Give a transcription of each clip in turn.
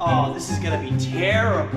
Oh, this is gonna be terrible.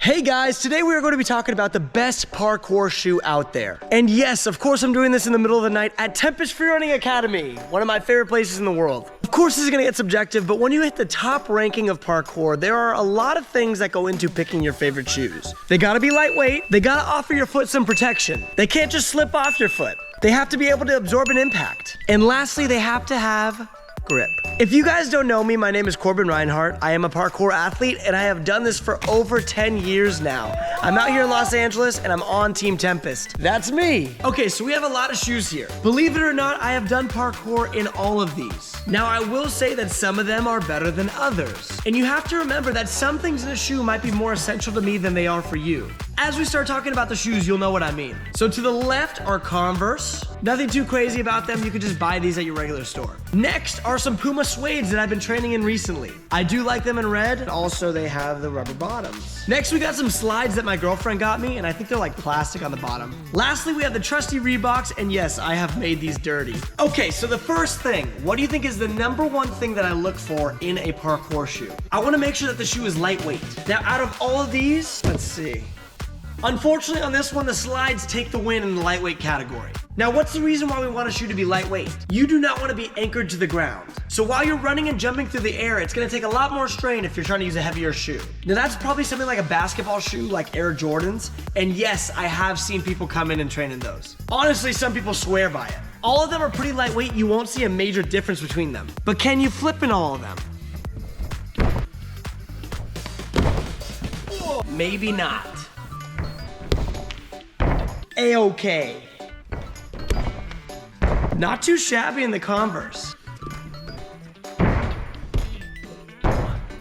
Hey guys, today we are going to be talking about the best parkour shoe out there. And yes, of course I'm doing this in the middle of the night at Tempest Free Running Academy, one of my favorite places in the world. Of course this is gonna get subjective, but when you hit the top ranking of parkour, there are a lot of things that go into picking your favorite shoes. They gotta be lightweight, they gotta offer your foot some protection. They can't just slip off your foot. They have to be able to absorb an impact. And lastly, they have to have grip. If you guys don't know me, my name is Corbin Reinhardt. I am a parkour athlete and I have done this for over 10 years now. I'm out here in Los Angeles and I'm on Team Tempest. That's me. Okay, so we have a lot of shoes here. Believe it or not, I have done parkour in all of these. Now I will say that some of them are better than others. And you have to remember that some things in a shoe might be more essential to me than they are for you. As we start talking about the shoes, you'll know what I mean. So to the left are Converse. Nothing too crazy about them. You could just buy these at your regular store. Next are some Puma suedes that I've been training in recently. I do like them in red. Also, they have the rubber bottoms. Next, we got some slides that my girlfriend got me, and I think they're like plastic on the bottom. Lastly, we have the trusty Reeboks, and yes, I have made these dirty. Okay, so the first thing, what do you think is the #1 thing that I look for in a parkour shoe? I wanna make sure that the shoe is lightweight. Now, out of all of these, let's see. Unfortunately, on this one, the slides take the win in the lightweight category. Now, what's the reason why we want a shoe to be lightweight? You do not want to be anchored to the ground. So while you're running and jumping through the air, it's gonna take a lot more strain if you're trying to use a heavier shoe. Now, that's probably something like a basketball shoe, like Air Jordans. And yes, I have seen people come in and train in those. Honestly, some people swear by it. All of them are pretty lightweight. You won't see a major difference between them. But can you flip in all of them? Maybe not. A-okay. Not too shabby in the Converse.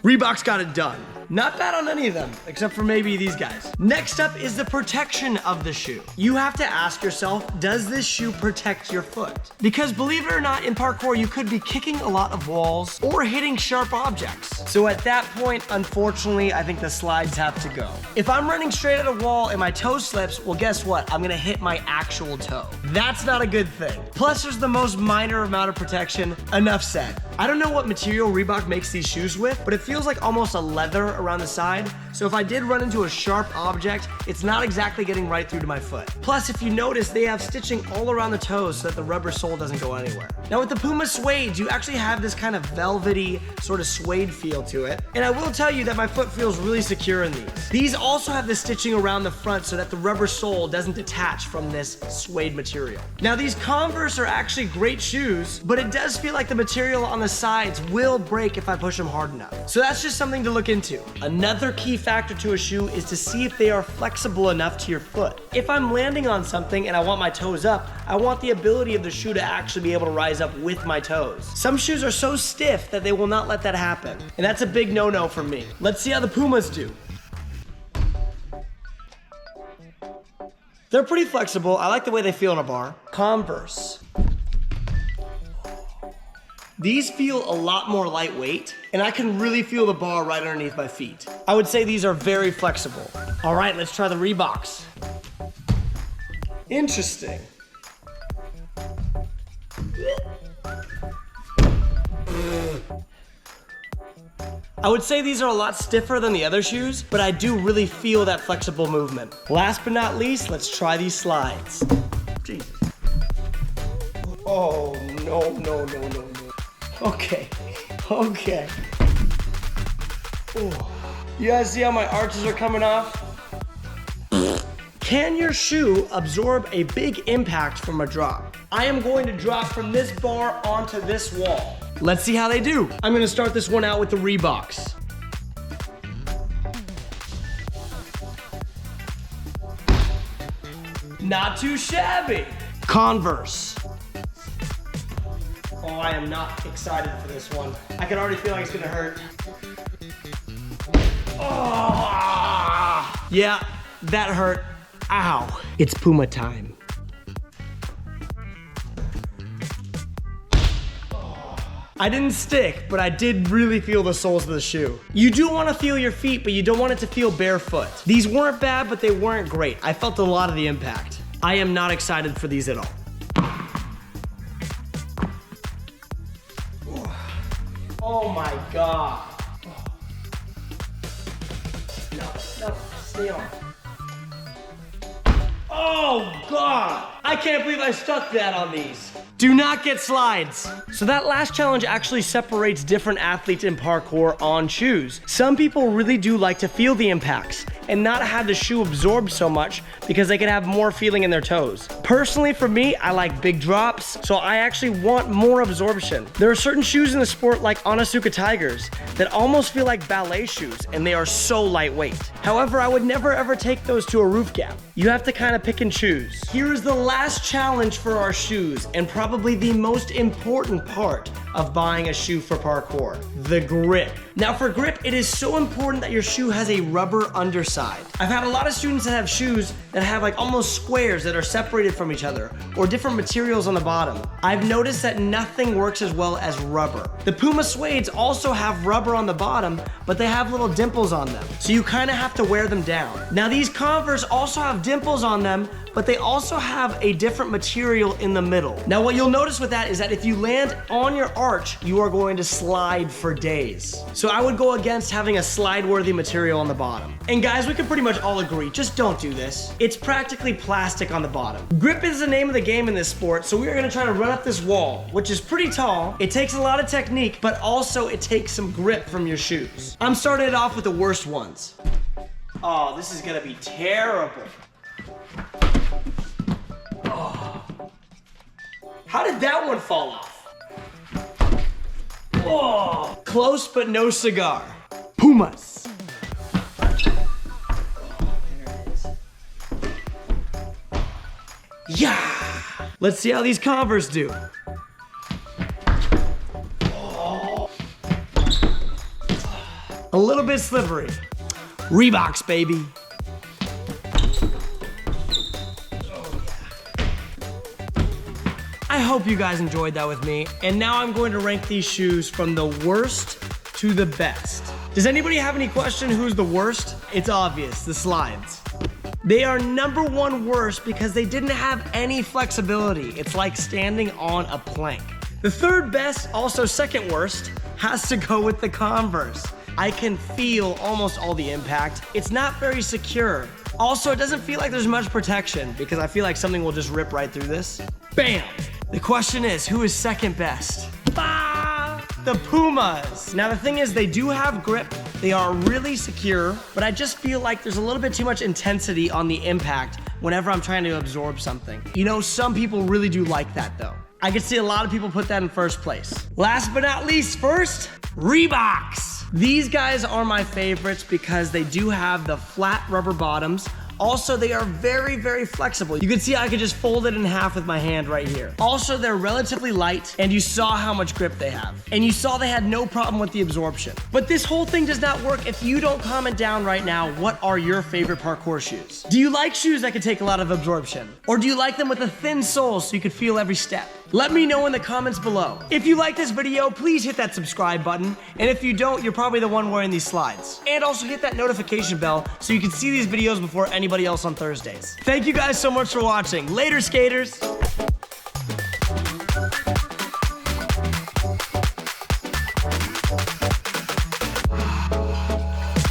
Reebok's got it done. Not bad on any of them, except for maybe these guys. Next up is the protection of the shoe. You have to ask yourself, does this shoe protect your foot? Because believe it or not, in parkour, you could be kicking a lot of walls or hitting sharp objects. So at that point, unfortunately, I think the slides have to go. If I'm running straight at a wall and my toe slips, well, guess what? I'm gonna hit my actual toe. That's not a good thing. Plus, there's the most minor amount of protection. Enough said. I don't know what material Reebok makes these shoes with, but it feels like almost a leather around the side. So if I did run into a sharp object, it's not exactly getting right through to my foot. Plus, if you notice, they have stitching all around the toes so that the rubber sole doesn't go anywhere. Now with the Puma suedes, you actually have this kind of velvety sort of suede feel to it. And I will tell you that my foot feels really secure in these. These also have the stitching around the front so that the rubber sole doesn't detach from this suede material. Now these Converse are actually great shoes, but it does feel like the material on the sides will break if I push them hard enough. So that's just something to look into. Another key factor to a shoe is to see if they are flexible enough to your foot. If I'm landing on something and I want my toes up, I want the ability of the shoe to actually be able to rise up with my toes. Some shoes are so stiff that they will not let that happen. And that's a big no-no for me. Let's see how the Pumas do. They're pretty flexible. I like the way they feel in a bar. Converse. These feel a lot more lightweight, and I can really feel the bar right underneath my feet. I would say these are very flexible. All right, let's try the Reeboks. Interesting. I would say these are a lot stiffer than the other shoes, but I do really feel that flexible movement. Last but not least, let's try these slides. Jesus. Oh, no, no, no, no, no. Okay, okay. Ooh. You guys see how my arches are coming off? Can your shoe absorb a big impact from a drop? I am going to drop from this bar onto this wall. Let's see how they do. I'm gonna start this one out with the Reeboks. Not too shabby. Converse. Oh, I am not excited for this one. I can already feel like it's gonna hurt. Oh! Yeah, that hurt. Ow. It's Puma time. I didn't stick, but I did really feel the soles of the shoe. You do want to feel your feet, but you don't want it to feel barefoot. These weren't bad, but they weren't great. I felt a lot of the impact. I am not excited for these at all. Oh my God. No, stay on. Oh God. I can't believe I stuck that on these. Do not get slides. So that last challenge actually separates different athletes in parkour on shoes. Some people really do like to feel the impacts and not have the shoe absorb so much because they can have more feeling in their toes. Personally, for me, I like big drops, so I actually want more absorption. There are certain shoes in the sport like Onitsuka Tigers that almost feel like ballet shoes and they are so lightweight. However, I would never ever take those to a roof gap. You have to kind of pick and choose. Here is the last challenge for our shoes and probably the most important part of buying a shoe for parkour, the grip. Now for grip, it is so important that your shoe has a rubber underside. I've had a lot of students that have shoes that have like almost squares that are separated from each other or different materials on the bottom. I've noticed that nothing works as well as rubber. The Puma suedes also have rubber on the bottom, but they have little dimples on them. So you kind of have to wear them down. Now these Converse also have dimples on them, but they also have a different material in the middle. Now what you'll notice with that is that if you land on your arch, you are going to slide for days. So I would go against having a slide-worthy material on the bottom. And guys, we can pretty much all agree, just don't do this. It's practically plastic on the bottom. Grip is the name of the game in this sport, so we are gonna try to run up this wall, which is pretty tall. It takes a lot of technique, but also it takes some grip from your shoes. I'm starting it off with the worst ones. Oh, this is gonna be terrible. Oh. How did that one fall off? Oh, close but no cigar. Pumas. Yeah. Let's see how these Converse do. Oh. A little bit slippery. Reeboks, baby. I hope you guys enjoyed that with me. And now I'm going to rank these shoes from the worst to the best. Does anybody have any question who's the worst? It's obvious, the slides. They are #1 worst because they didn't have any flexibility. It's like standing on a plank. The third best, also second worst, has to go with the Converse. I can feel almost all the impact. It's not very secure. Also, it doesn't feel like there's much protection because I feel like something will just rip right through this. Bam! The question is, who is second best? The Pumas. Now the thing is, they do have grip. They are really secure, but I just feel like there's a little bit too much intensity on the impact whenever I'm trying to absorb something. You know, some people really do like that though. I can see a lot of people put that in first place. Last but not least, first, Reeboks. These guys are my favorites because they do have the flat rubber bottoms. Also, they are very, very flexible. You can see I could just fold it in half with my hand right here. Also, they're relatively light, and you saw how much grip they have. And you saw they had no problem with the absorption. But this whole thing does not work if you don't comment down right now what are your favorite parkour shoes. Do you like shoes that can take a lot of absorption? Or do you like them with a thin sole so you can feel every step? Let me know in the comments below. If you like this video, please hit that subscribe button. And if you don't, you're probably the one wearing these slides. And also hit that notification bell so you can see these videos before anybody else on Thursdays. Thank you guys so much for watching. Later, skaters.